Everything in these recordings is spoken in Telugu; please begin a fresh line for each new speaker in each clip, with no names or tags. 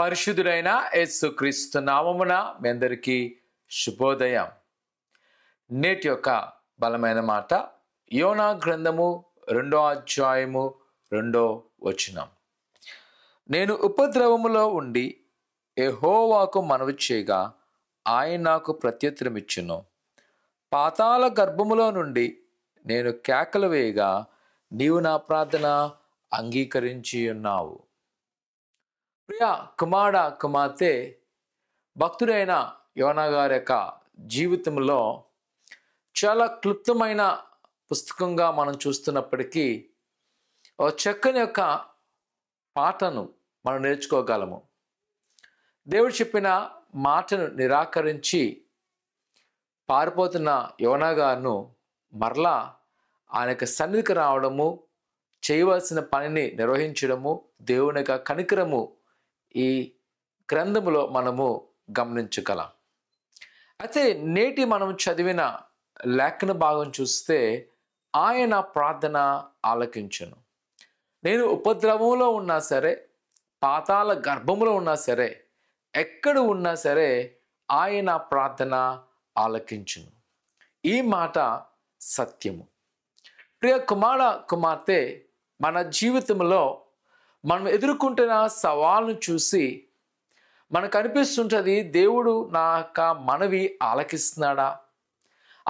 పరిశుద్ధుడైన యేసుక్రీస్తు నామమున మీ అందరికీ శుభోదయం. నేటి యొక్క బలమైన మాట యోనా గ్రంథము 2వ అధ్యాయము 2వ వచనం. నేను ఉపద్రవములో ఉండి యెహోవాకు మనవి చేయగా ఆయన నాకు ప్రత్యుత్తరమిచ్చును. పాతాళ గర్భములో నుండి నేను కేకలు వేయగా నీవు నా ప్రార్థన అంగీకరించి ఉన్నావు. ప్రియ కుమార్తె భక్తుడైన యోనా గారి యొక్క జీవితంలో చాలా క్లుప్తమైన పుస్తకంగా మనం చూస్తున్నప్పటికీ ఒక చక్కని యొక్క పాటను మనం నేర్చుకోగలము. దేవుడు చెప్పిన మాటను నిరాకరించి పారిపోతున్న యోనా గారును మరలా ఆయన యొక్క సన్నిధికి రావడము, చేయవలసిన పనిని నిర్వహించడము, దేవుని యొక్క కనికరము ఈ గ్రంథములో మనము గమనించగలం. అయితే నేటి మనం చదివిన లేఖన భాగం చూస్తే ఆయన ప్రార్థన ఆలకించును. నేను ఉపద్రవంలో ఉన్నా సరే, పాతాళ గర్భంలో ఉన్నా సరే, ఎక్కడ ఉన్నా సరే ఆయన ప్రార్థన ఆలకించును. ఈ మాట సత్యము. ప్రియ కుమార్తె, మన జీవితంలో మనం ఎదుర్కొంటున్న సవాళ్ళను చూసి మనకు అనిపిస్తుంటుంది, దేవుడు నా యొక్క మనవి ఆలకిస్తున్నాడా,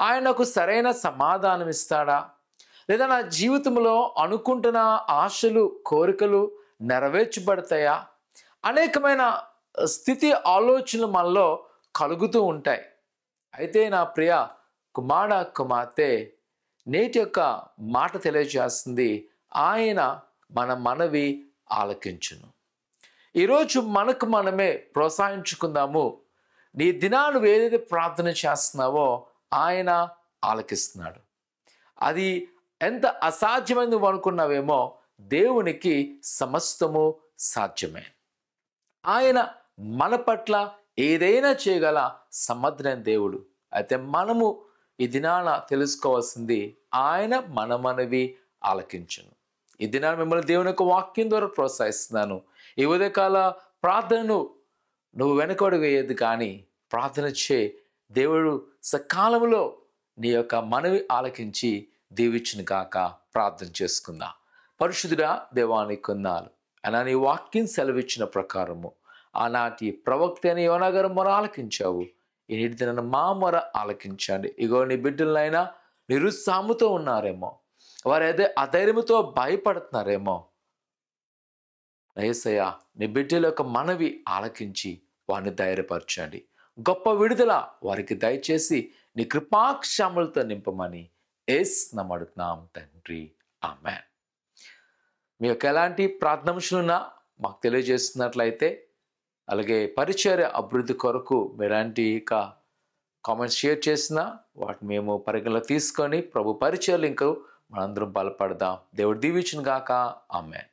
ఆయనకు సరైన సమాధానం ఇస్తాడా, లేదా నా జీవితంలో అనుకుంటున్న ఆశలు కోరికలు నెరవేర్చబడతాయా, అనేకమైన స్థితి ఆలోచనలు మనలో కలుగుతూ ఉంటాయి. అయితే నా ప్రియ కుమార్తె, నేటి యొక్క మాట తెలియజేస్తుంది, ఆయన మన మనవి ఆలకించును. ఈరోజు మనకు మనమే ప్రోత్సహించుకుందాము. నీ దినాలు ఏదైతే ప్రార్థన చేస్తున్నావో ఆయన ఆలకిస్తున్నాడు. అది ఎంత అసాధ్యమని నువ్వు అనుకున్నావేమో, దేవునికి సమస్తము సాధ్యమే. ఆయన మన పట్ల ఏదైనా చేయగల సమర్థుడైన దేవుడు. అయితే మనము ఈ దినాన తెలుసుకోవాల్సింది, ఆయన మన మనవి ఆలకించును. ఈ దినాన మిమ్మల్ని దేవుని యొక్క వాక్యం ద్వారా ప్రోత్సహిస్తున్నాను. ఈ ఉదయకాల ప్రార్థనను నువ్వు వెనకడుగు వేయద్దు, కానీ ప్రార్థన చే. దేవుడు సకాలంలో నీ యొక్క మనవి ఆలకించి దీవించును గాక. ప్రార్థన చేసుకుందాం. పరిశుద్ధుడా, దేవానికి కొందాలు అలా నీ వాక్యం సెలవిచ్చిన ప్రకారము ఆనాటి ప్రవక్త అని యోనా గారు మొర ఆలకించావు. ఈ నీటి దినాన మా మొర ఆలకించండి. ఇగో నీ బిడ్డలైనా నిరుత్సాహముతో ఉన్నారేమో, వారు అధైర్యంతో భయపడుతున్నారేమో, యేసయ్య నీ బిడ్డల యొక్క మనవి ఆలకించి వారిని ధైర్యపరచండి. గొప్ప విడుదల వారికి దయచేసి నీ కృపాక్షములతో నింపమని యేసు నామమున అడుగుతున్నాం తండ్రి, ఆమేన్. మీ యొక్క ఎలాంటి ప్రార్థనలున్నా మాకు తెలియజేస్తున్నట్లయితే, అలాగే పరిచర్య అభివృద్ధి కొరకు మీలాంటి కామెంట్స్ షేర్ చేసినా వాటిని మేము పరిగణలో తీసుకొని ప్రభు పరిచర్యలు ఇంకా మనందరం బలపడదాం. దేవుడు దీవించును గాక. ఆమేన్.